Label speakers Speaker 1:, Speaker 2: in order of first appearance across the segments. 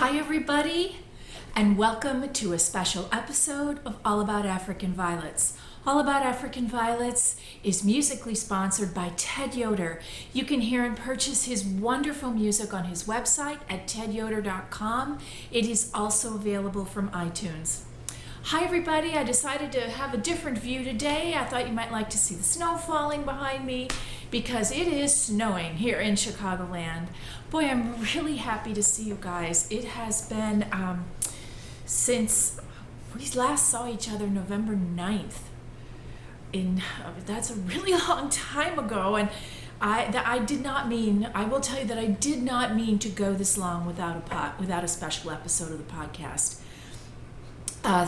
Speaker 1: Hi everybody, and welcome to a special episode of All About African Violets. All About African Violets is musically sponsored by Ted Yoder. You can hear and purchase his wonderful music on his website at tedyoder.com. It is also available from iTunes. Hi everybody, I decided to have a different view today. I thought you might like to see the snow falling behind me because it is snowing here in Chicagoland. Boy, I'm really happy to see you guys. It has been since we last saw each other November 9th. That's a really long time ago, and I did not mean, I will tell you that I did not mean to go this long without a special episode of the podcast.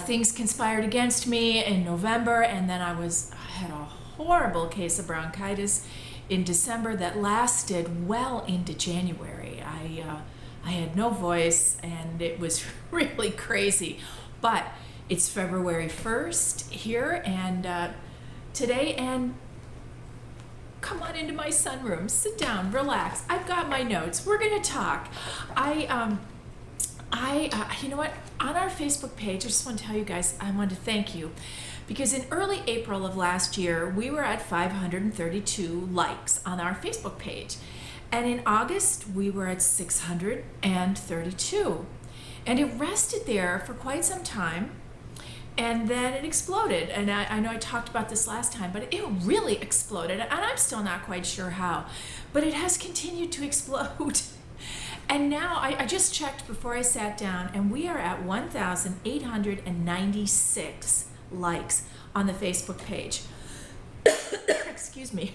Speaker 1: Things conspired against me in November, and then I had a horrible case of bronchitis in December that lasted well into January. I had no voice, and it was really crazy. But it's February 1st here, and today, and come on into my sunroom, sit down, relax. I've got my notes. We're gonna talk. You know what? On our Facebook page, I just want to tell you guys, I want to thank you, because in early April of last year, we were at 532 likes on our Facebook page. And in August, we were at 632. And it rested there for quite some time, and then it exploded. And I know I talked about this last time, but it really exploded, and I'm still not quite sure how. But it has continued to explode. And now, I just checked before I sat down, and we are at 1,896 likes on the Facebook page. Excuse me.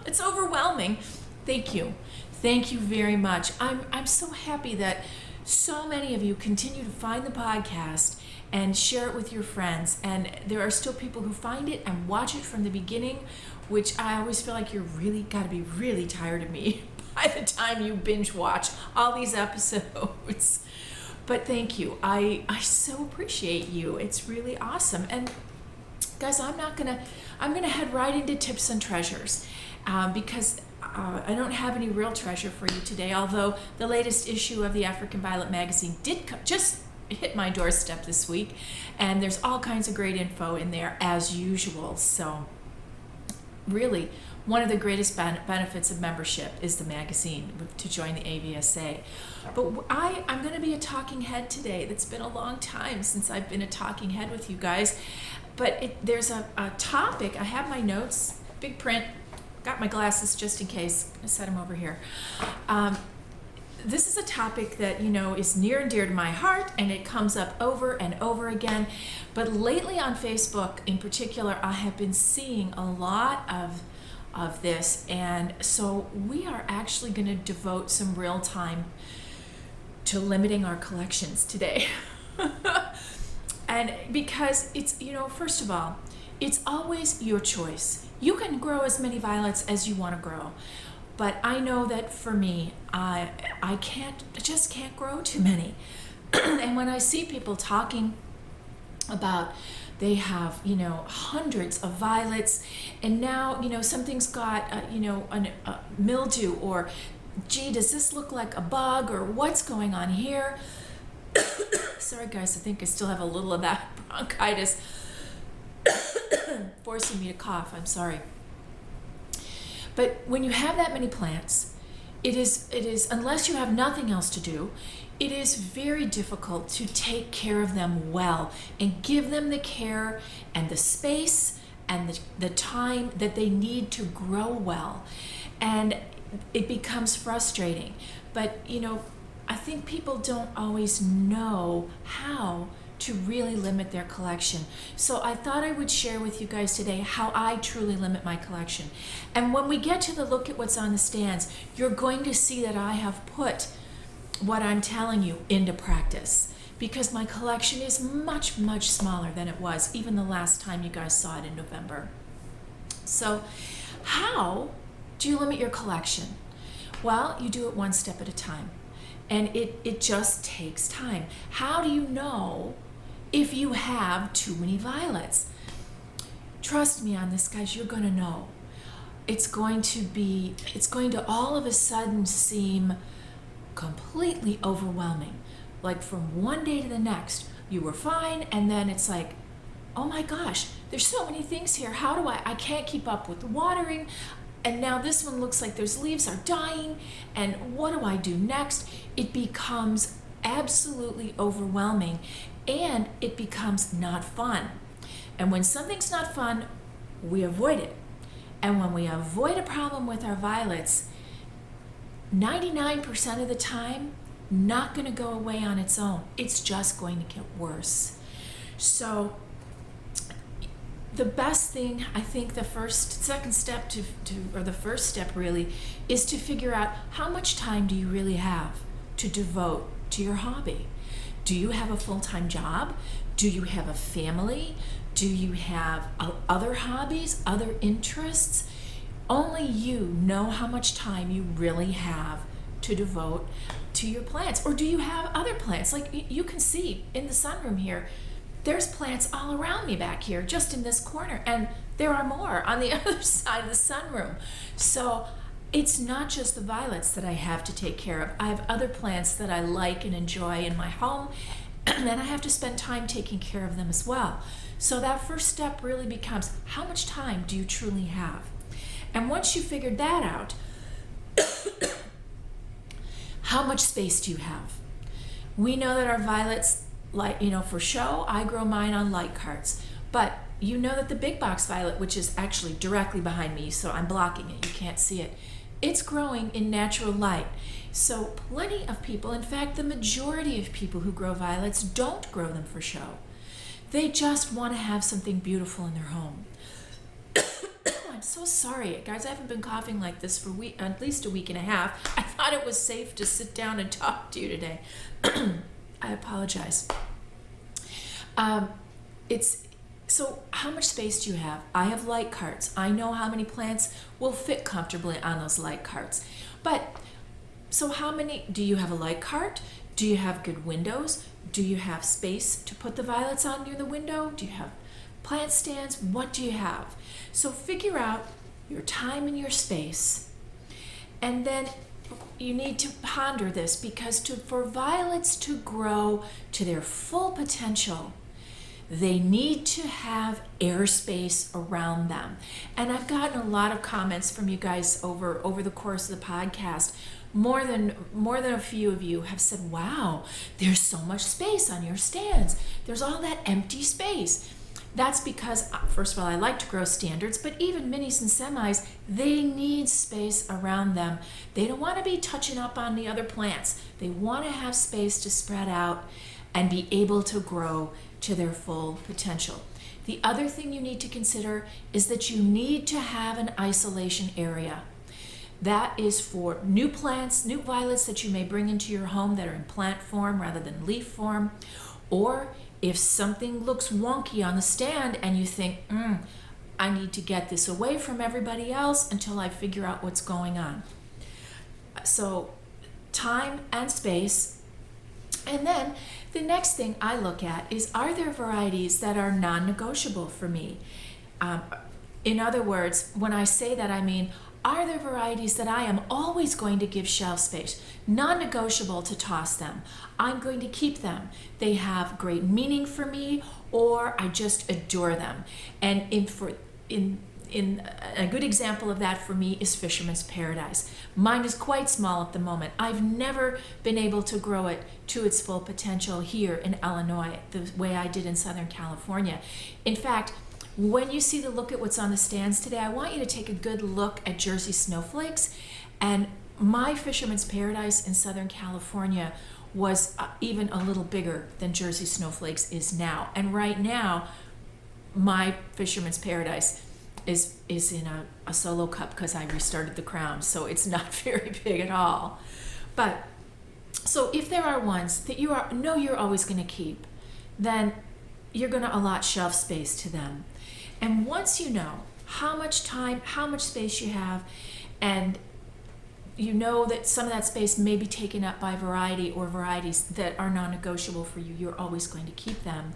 Speaker 1: It's overwhelming. Thank you. Thank you very much. I'm so happy that so many of you continue to find the podcast and share it with your friends. And there are still people who find it and watch it from the beginning, which I always feel like you're really got to be really tired of me by the time you binge watch all these episodes. But thank you. I so appreciate you. It's really awesome. And guys, I'm gonna head right into tips and treasures, because I don't have any real treasure for you today, although the latest issue of the African Violet magazine did just hit my doorstep this week, and there's all kinds of great info in there as usual. So really, one of the greatest benefits of membership is the magazine, to join the AVSA. But I'm going to be a talking head today. It's been a long time since I've been a talking head with you guys. But there's a topic. I have my notes, big print. Got my glasses just in case. I set them over here. This is a topic that, is near and dear to my heart, and it comes up over and over again. But lately on Facebook in particular, I have been seeing a lot of this, and so we are actually going to devote some real time to limiting our collections today. And because it's, first of all, it's always your choice. You can grow as many violets as you want to grow, but I know that for me, I just can't grow too many. And when I see people talking about they have, hundreds of violets, and now, something's got, a mildew, or, gee, does this look like a bug, or what's going on here? Sorry, guys, I think I still have a little of that bronchitis forcing me to cough. I'm sorry. But when you have that many plants, it is, unless you have nothing else to do, it is very difficult to take care of them well and give them the care and the space and the time that they need to grow well. And it becomes frustrating. But, I think people don't always know how to really limit their collection. So I thought I would share with you guys today how I truly limit my collection. And when we get to the look at what's on the stands, you're going to see that I have put what I'm telling you into practice, because my collection is much, much smaller than it was even the last time you guys saw it in November. So how do you limit your collection? Well, you do it one step at a time. And it just takes time. How do you know if you have too many violets? Trust me on this, guys, you're going to know. It's going to all of a sudden seem completely overwhelming. like from one day to the next, you were fine, and then it's like, oh my gosh, there's so many things here. How do I can't keep up with the watering. And now this one looks like those leaves are dying. And what do I do next? It becomes absolutely overwhelming, and it becomes not fun. And when something's not fun, we avoid it. And when we avoid a problem with our violets, 99% of the time, not going to go away on its own. It's just going to get worse. So the best thing, I think the second step or the first step really, is to figure out how much time do you really have to devote to your hobby. Do you have a full-time job? Do you have a family? Do you have other hobbies, other interests? Only you know how much time you really have to devote to your plants. Or do you have other plants? Like you can see in the sunroom here, there's plants all around me back here, just in this corner, and there are more on the other side of the sunroom. So it's not just the violets that I have to take care of. I have other plants that I like and enjoy in my home, and then I have to spend time taking care of them as well. So that first step really becomes, how much time do you truly have? And once you figured that out, how much space do you have? We know that our violets, like, for show, I grow mine on light carts. But you know that the big box violet, which is actually directly behind me, so I'm blocking it, you can't see it, it's growing in natural light. So plenty of people, in fact, the majority of people who grow violets don't grow them for show. They just want to have something beautiful in their home. I'm so sorry, guys. I haven't been coughing like this for at least a week and a half. I thought it was safe to sit down and talk to you today. I apologize. So how much space do you have? I have light carts. I know how many plants will fit comfortably on those light carts. But so how many, do you have a light cart? Do you have good windows? Do you have space to put the violets on near the window? Do you have plant stands? What do you have? So figure out your time and your space. And then you need to ponder this, because for violets to grow to their full potential, they need to have airspace around them. And I've gotten a lot of comments from you guys over the course of the podcast. More than a few of you have said, wow, there's so much space on your stands. There's all that empty space. That's because, first of all, I like to grow standards, but even minis and semis, they need space around them. They don't want to be touching up on the other plants. They want to have space to spread out and be able to grow to their full potential. The other thing you need to consider is that you need to have an isolation area. That is for new plants, new violets that you may bring into your home that are in plant form rather than leaf form. Or if something looks wonky on the stand and you think, I need to get this away from everybody else until I figure out what's going on. So time and space. And then the next thing I look at is, are there varieties that are non-negotiable for me? In other words, when I say that, I mean, are there varieties that I am always going to give shelf space, non-negotiable to toss them? I'm going to keep them. They have great meaning for me, or I just adore them. And in a good example of that for me is Fisherman's Paradise. Mine is quite small at the moment. I've never been able to grow it to its full potential here in Illinois the way I did in Southern California. In fact, when you see the look at what's on the stands today, I want you to take a good look at Jersey Snowflakes. And my Fisherman's Paradise in Southern California was even a little bigger than Jersey Snowflakes is now. And right now, my Fisherman's Paradise is in a solo cup because I restarted the crown, so it's not very big at all. But so if there are ones that you know you're always going to keep, then you're going to allot shelf space to them. And once you know how much time, how much space you have, and you know that some of that space may be taken up by variety or varieties that are non-negotiable for you, you're always going to keep them.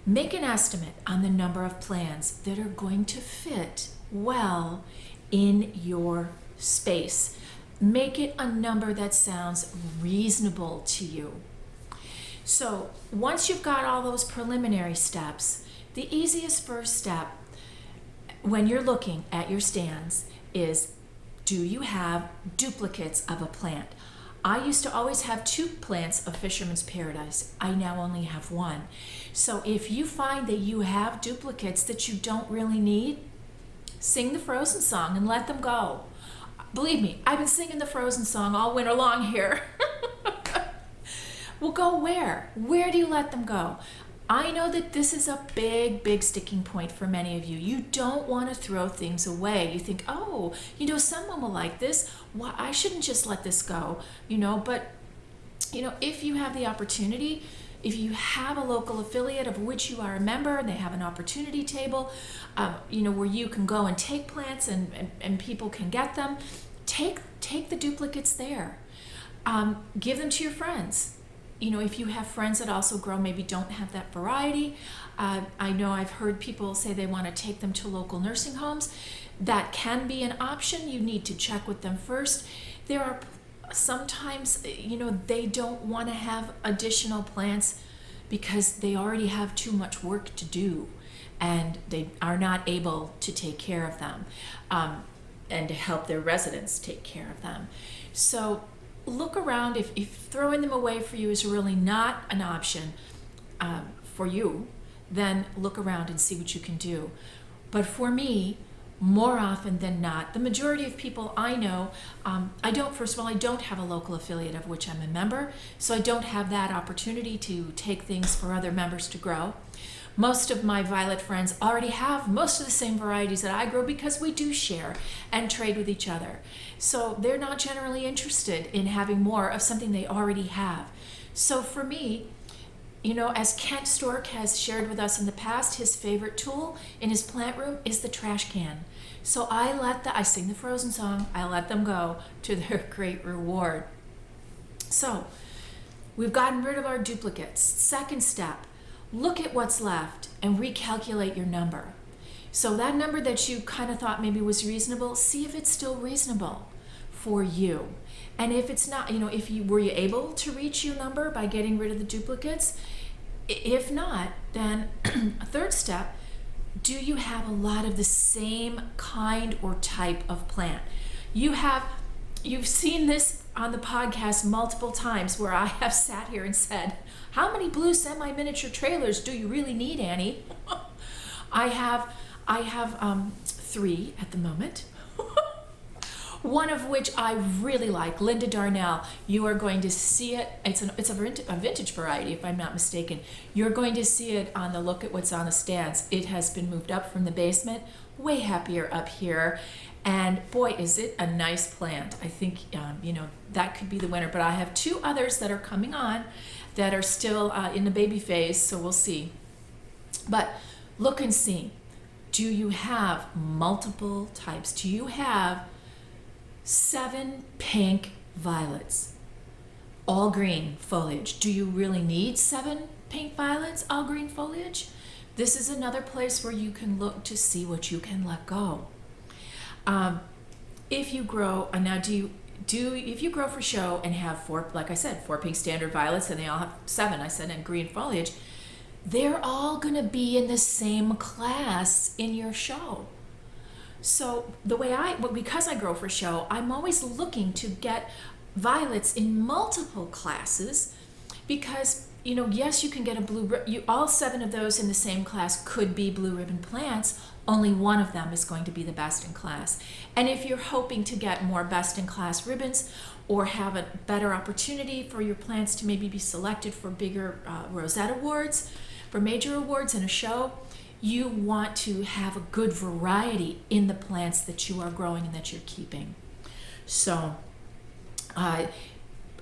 Speaker 1: Make an estimate on the number of plants that are going to fit well in your space. Make it a number that sounds reasonable to you. So once you've got all those preliminary steps, the easiest first step when you're looking at your stands is, do you have duplicates of a plant? I used to always have 2 plants of Fisherman's Paradise. I now only have 1. So if you find that you have duplicates that you don't really need, sing the Frozen song and let them go. Believe me, I've been singing the Frozen song all winter long here. Well, go where? Where do you let them go? I know that this is a big sticking point for many of you. You don't want to throw things away. You think, oh, someone will like this. Why, I shouldn't just let this go, but, if you have the opportunity, if you have a local affiliate of which you are a member and they have an opportunity table, where you can go and take plants and people can get them, take the duplicates there. Give them to your friends. If you have friends that also grow, maybe don't have that variety. I know I've heard people say they want to take them to local nursing homes. That can be an option. You need to check with them first. There are sometimes, they don't want to have additional plants because they already have too much work to do and they are not able to take care of them and to help their residents take care of them. So look around. If throwing them away for you is really not an option for you, then look around and see what you can do. But for me, more often than not, the majority of people I know, I don't have a local affiliate of which I'm a member, so I don't have that opportunity to take things for other members to grow. Most of my violet friends already have most of the same varieties that I grow because we do share and trade with each other. So they're not generally interested in having more of something they already have. So for me, as Kent Stork has shared with us in the past, his favorite tool in his plant room is the trash can. So I sing the Frozen song, I let them go to their great reward. So we've gotten rid of our duplicates. Second step, look at what's left and recalculate your number. So that number that you kind of thought maybe was reasonable, see if it's still reasonable for you. And if it's not, were you able to reach your number by getting rid of the duplicates? If not, then a third step, do you have a lot of the same kind or type of plant? You've seen this on the podcast multiple times where I have sat here and said, how many blue semi-miniature trailers do you really need, Annie? I have 3 at the moment. One of which I really like, Linda Darnell. You are going to see it. It's a vintage variety, if I'm not mistaken. You're going to see it on the Look at What's on the Stands. It has been moved up from the basement. Way happier up here. And boy, is it a nice plant. I think, that could be the winner. But I have 2 others that are coming on that are still in the baby phase, so we'll see. But look and see. Do you have multiple types? Do you have 7 pink violets, all green foliage? Do you really need 7 pink violets, all green foliage? This is another place where you can look to see what you can let go. If you grow, if you grow for show and have 4, like I said, 4 pink standard violets, and they all have 7, I said, and green foliage, they're all going to be in the same class in your show. So because I grow for show, I'm always looking to get violets in multiple classes because, yes, you can get a blue, all 7 of those in the same class could be blue ribbon plants. Only one of them is going to be the best in class. And if you're hoping to get more best in class ribbons or have a better opportunity for your plants to maybe be selected for bigger Rosette Awards, for major awards in a show, you want to have a good variety in the plants that you are growing and that you're keeping. So,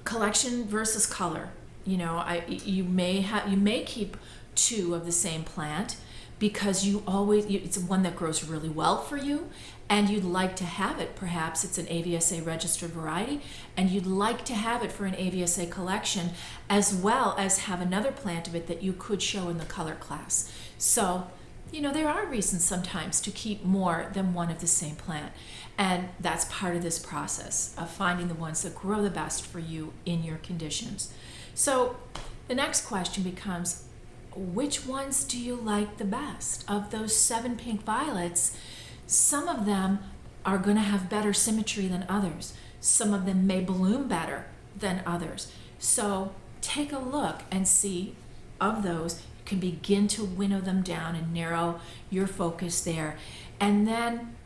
Speaker 1: collection versus color. You may keep 2 of the same plant because it's one that grows really well for you, and you'd like to have it. Perhaps it's an AVSA registered variety, and you'd like to have it for an AVSA collection, as well as have another plant of it that you could show in the color class. So, there are reasons sometimes to keep more than one of the same plant. And that's part of this process of finding the ones that grow the best for you in your conditions. So The next question becomes, which ones do you like the best? Of those 7 pink violets, some of them are going to have better symmetry than others. Some of them may bloom better than others. So take a look and see of those. You can begin to winnow them down and narrow your focus there. And then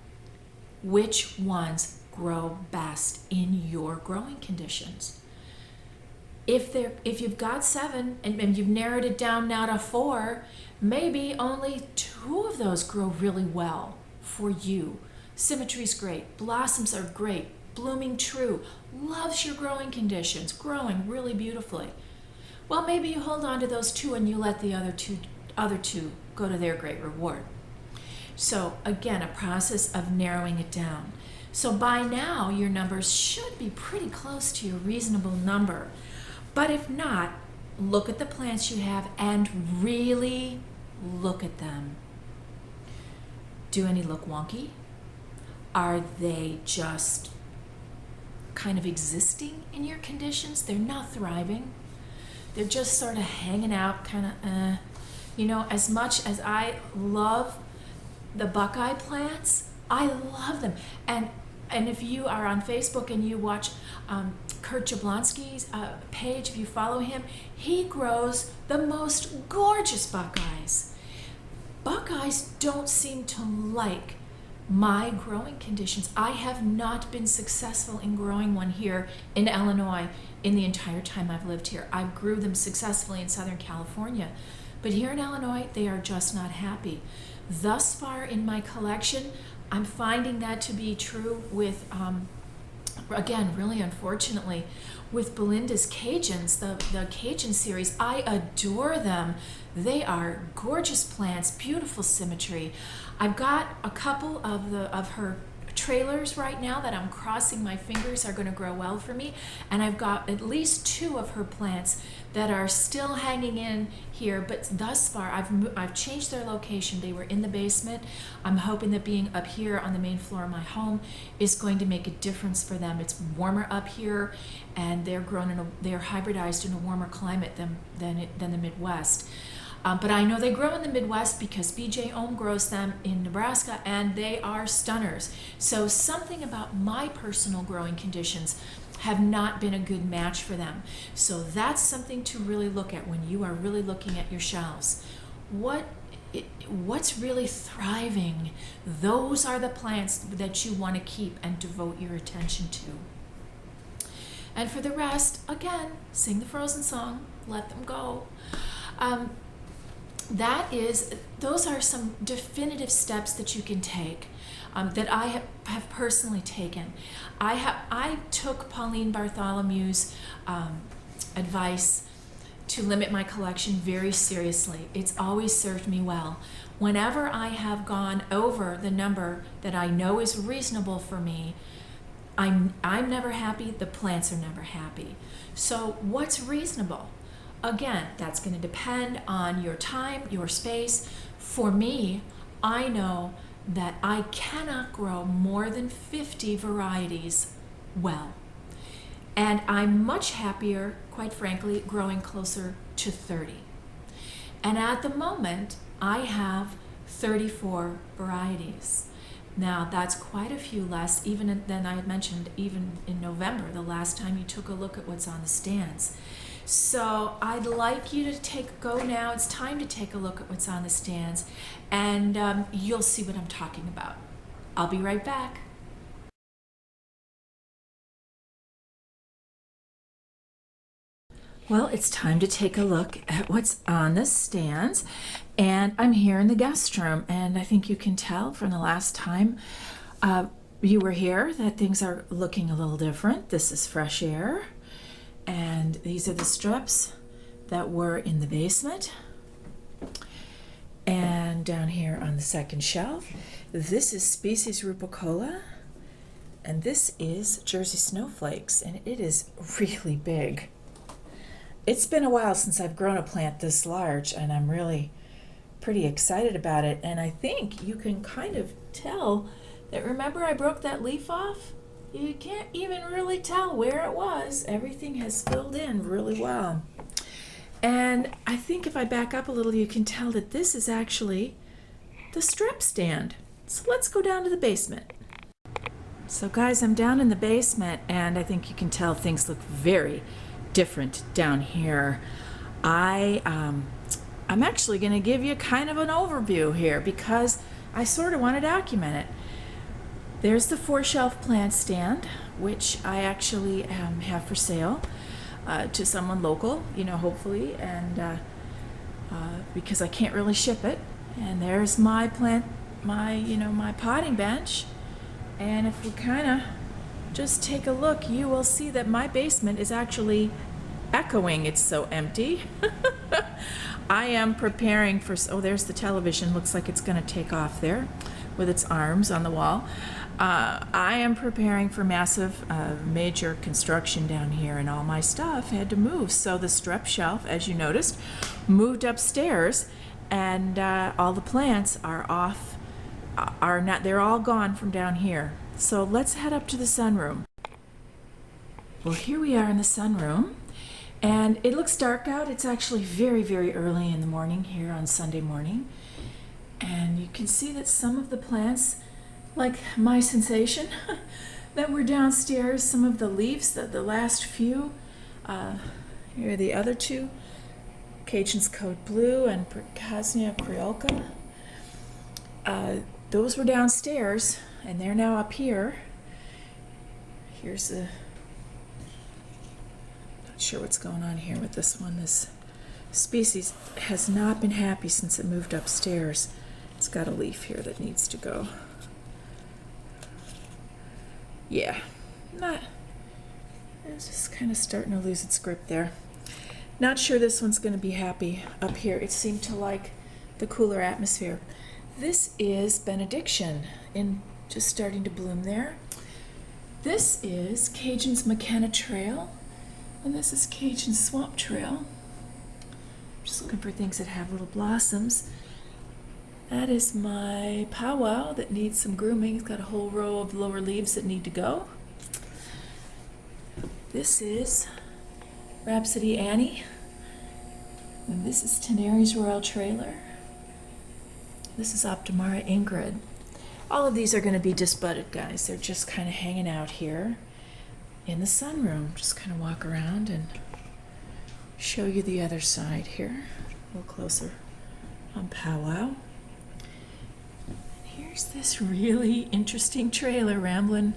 Speaker 1: which ones grow best in your growing conditions. If you've got 7 and you've narrowed it down now to 4, maybe only 2 of those grow really well for you. Symmetry's great, blossoms are great, blooming true, loves your growing conditions, growing really beautifully. Well, maybe you hold on to those 2 and you let the other two go to their great reward. So again, a process of narrowing it down. So by now, your numbers should be pretty close to your reasonable number. But if not, look at the plants you have and really look at them. Do any look wonky? Are they just kind of existing in your conditions? They're not thriving. They're just sort of hanging out, kind of, as much as I love the Buckeye plants, I love them. And if you are on Facebook and you watch Kurt Jablonski's page, if you follow him, he grows the most gorgeous Buckeyes. Buckeyes don't seem to like my growing conditions. I have not been successful in growing one here in Illinois in the entire time I've lived here. I grew them successfully in Southern California, but here in Illinois, they are just not happy. Thus far in my collection, I'm finding that to be true with, again, really unfortunately, with Belinda's Cajuns, the Cajun series. I adore them. They are gorgeous plants, beautiful symmetry. I've got a couple of her trailers right now that I'm crossing my fingers are going to grow well for me, and I've got at least 2 of her plants that are still hanging in here, but thus far I've changed their location. They were in the basement. I'm hoping that being up here on the main floor of my home is going to make a difference for them. It's warmer up here, and they're hybridized in a warmer climate than the Midwest. But I know they grow in the Midwest because BJ Ohm grows them in Nebraska, and they are stunners. So something about my personal growing conditions have not been a good match for them. So that's something to really look at when you are really looking at your shelves. What's really thriving? Those are the plants that you want to keep and devote your attention to. And for the rest, again, sing the Frozen song, let them go. Those are some definitive steps that you can take, that I have personally taken. I took Pauline Bartholomew's advice to limit my collection very seriously. It's always served me well. Whenever I have gone over the number that I know is reasonable for me, I'm never happy, the plants are never happy. So what's reasonable? Again, that's going to depend on your time, your space. For me, I know that I cannot grow more than 50 varieties well. And I'm much happier, quite frankly, growing closer to 30. And at the moment, I have 34 varieties. Now, that's quite a few less even than I had mentioned, even in November, the last time you took a look at what's on the stands. So I'd like you to go now. It's time to take a look at what's on the stands, and you'll see what I'm talking about. I'll be right back. Well, it's time to take a look at what's on the stands, and I'm here in the guest room, and I think you can tell from the last time you were here that things are looking a little different. This is fresh air. And these are the strips that were in the basement. And down here on the second shelf, this is Species Rupicola, and this is Jersey Snowflakes, and it is really big. It's been a while since I've grown a plant this large, and I'm really pretty excited about it. And I think you can kind of tell that, remember I broke that leaf off? You can't even really tell where it was. Everything has filled in really well. And I think if I back up a little, you can tell that this is actually the strep stand. So let's go down to the basement. So guys, I'm down in the basement, and I think you can tell things look very different down here. I'm actually going to give you kind of an overview here because I sort of want to document it. There's the 4-shelf plant stand, which I actually have for sale to someone local, hopefully, and because I can't really ship it. And there's my plant, my potting bench. And if we kind of just take a look, you will see that my basement is actually echoing. It's so empty. I am preparing for, oh, there's the television. Looks like it's going to take off there with its arms on the wall. I am preparing for massive, major construction down here, and all my stuff had to move. So the strep shelf, as you noticed, moved upstairs, and all the plants are off, they're all gone from down here. So let's head up to the sunroom. Well, here we are in the sunroom, and it looks dark out. It's actually very, very early in the morning here on Sunday morning. And you can see that some of the plants, like my sensation, that were downstairs, some of the leaves, the last few, here are the other two, Cajun's Code Blue and Procasnia creolca. Those were downstairs, and they're now up here. Here's the, not sure what's going on here with this one. This species has not been happy since it moved upstairs. It's got a leaf here that needs to go. Yeah, it's just kind of starting to lose its grip there. Not sure this one's going to be happy up here. It seemed to like the cooler atmosphere. This is Benediction, just starting to bloom there. This is Cajun's McKenna Trail, and this is Cajun's Swamp Trail. Just looking for things that have little blossoms. That is my powwow that needs some grooming. It's got a whole row of lower leaves that need to go. This is Rhapsody Annie. And this is Tenary's Royal Trailer. This is Optimara Ingrid. All of these are going to be disbudded, guys. They're just kind of hanging out here in the sunroom. Just kind of walk around and show you the other side here. A little closer on powwow. Here's this really interesting trailer rambling.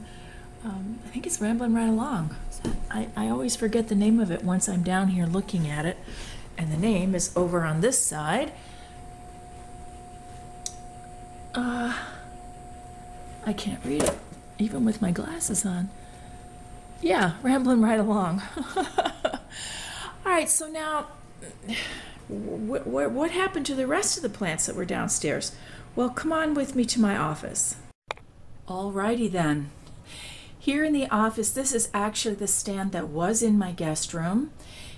Speaker 1: I think it's Rambling Right Along. I always forget the name of it once I'm down here looking at it. And the name is over on this side. I can't read it, even with my glasses on. Yeah, Rambling Right Along. All right, so now, what happened to the rest of the plants that were downstairs? Well, come on with me to my office. Alrighty then. Here in the office, this is actually the stand that was in my guest room.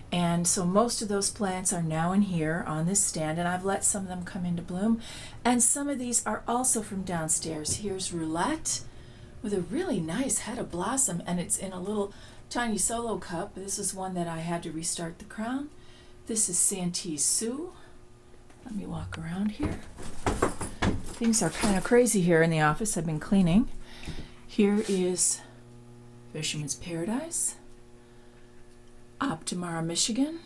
Speaker 1: And so most of those plants are now in here on this stand, and I've let some of them come into bloom. And some of these are also from downstairs. Here's Roulette with a really nice head of blossom, and it's in a little tiny solo cup. This is one that I had to restart the crown. This is Santee Sue. Let me walk around here. Things are kind of crazy here in the office. I've been cleaning. Here is Fisherman's Paradise. Optimara, Michigan.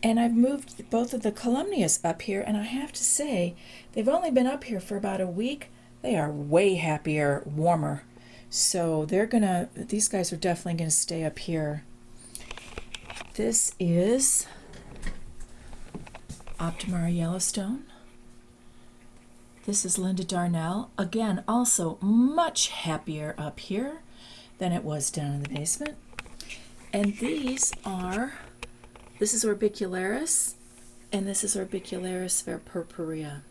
Speaker 1: And I've moved both of the Calumnias up here, and I have to say, they've only been up here for about a week. They are way happier, warmer. So these guys are definitely gonna stay up here. This is Optimara Yellowstone. This is Linda Darnell. Again, also much happier up here than it was down in the basement. And this is Orbicularis, and this is Orbicularis verpurpurea.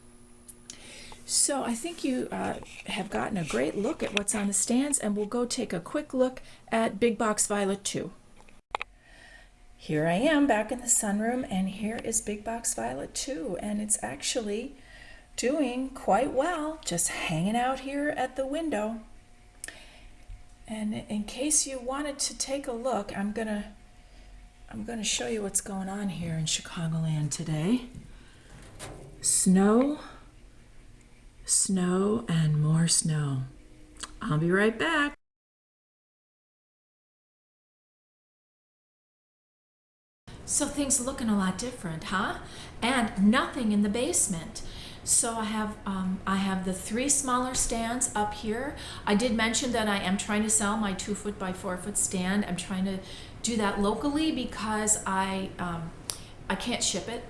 Speaker 1: So I think you have gotten a great look at what's on the stands, and we'll go take a quick look at Big Box Violet 2. Here I am back in the sunroom, and here is Big Box Violet 2, and it's actually doing quite well, just hanging out here at the window. And in case you wanted to take a look, I'm gonna I'm going to show you what's going on here in Chicagoland today. Snow, snow, and more snow. I'll be right back. So things looking a lot different, huh? And nothing in the basement. So I have the 3 smaller stands up here. I did mention that I am trying to sell my 2 foot by 4 foot stand. I'm trying to do that locally because I can't ship it.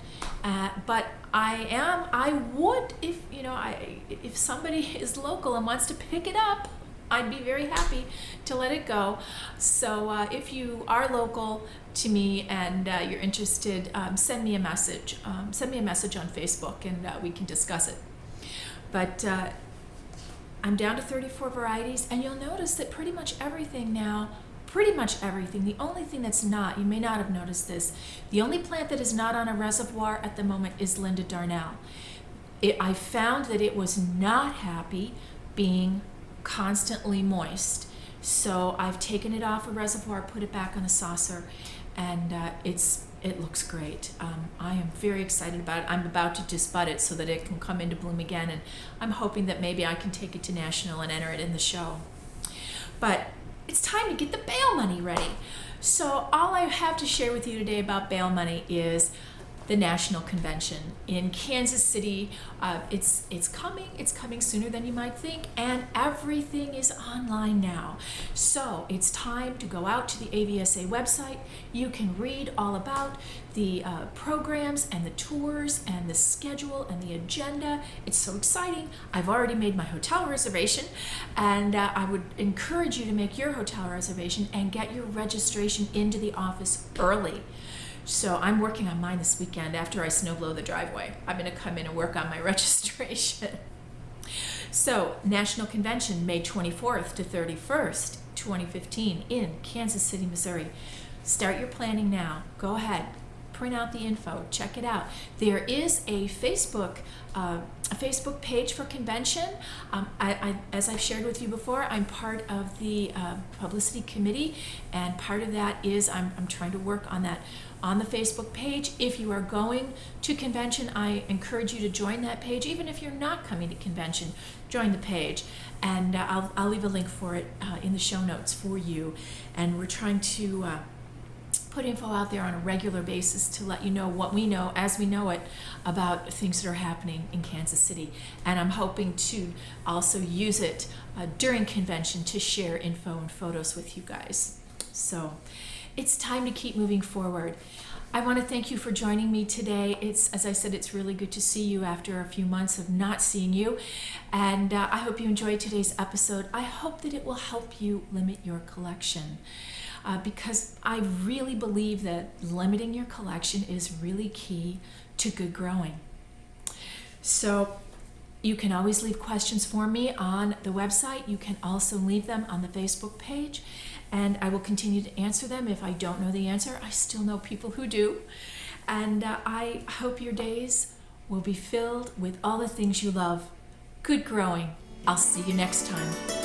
Speaker 1: But I would, if somebody is local and wants to pick it up, I'd be very happy to let it go. So if you are local to me and you're interested, send me a message. Send me a message on Facebook and we can discuss it. But I'm down to 34 varieties, and you'll notice that pretty much everything, the only thing that's not, you may not have noticed this, the only plant that is not on a reservoir at the moment is Linda Darnell. I found that it was not happy being constantly moist. So I've taken it off a reservoir, put it back on a saucer, and it looks great. I am very excited about it. I'm about to just bud it so that it can come into bloom again, and I'm hoping that maybe I can take it to National and enter it in the show. But it's time to get the bail money ready. So all I have to share with you today about bail money is the National Convention in Kansas City. It's coming sooner than you might think, and everything is online now. So it's time to go out to the AVSA website. You can read all about the programs and the tours and the schedule and the agenda. It's so exciting. I've already made my hotel reservation, and I would encourage you to make your hotel reservation and get your registration into the office early. So I'm working on mine this weekend after I snow blow the driveway. I'm going to come in and work on my registration. So National Convention, May 24th to 31st, 2015 in Kansas City, Missouri. Start your planning now. Go ahead. Print out the info. Check it out. There is a Facebook page for convention. As I've shared with you before, I'm part of the publicity committee, and part of that is I'm trying to work on that on the Facebook page. If you are going to convention, I encourage you to join that page. Even if you're not coming to convention, join the page, and I'll leave a link for it in the show notes for you. And we're trying to put info out there on a regular basis to let you know what we know as we know it about things that are happening in Kansas City. And I'm hoping to also use it during convention to share info and photos with you guys. So it's time to keep moving forward. I want to thank you for joining me today. As I said, it's really good to see you after a few months of not seeing you. And I hope you enjoyed today's episode. I hope that it will help you limit your collection. Because I really believe that limiting your collection is really key to good growing. So you can always leave questions for me on the website. You can also leave them on the Facebook page, and I will continue to answer them. If I don't know the answer, I still know people who do. And I hope your days will be filled with all the things you love. Good growing. I'll see you next time.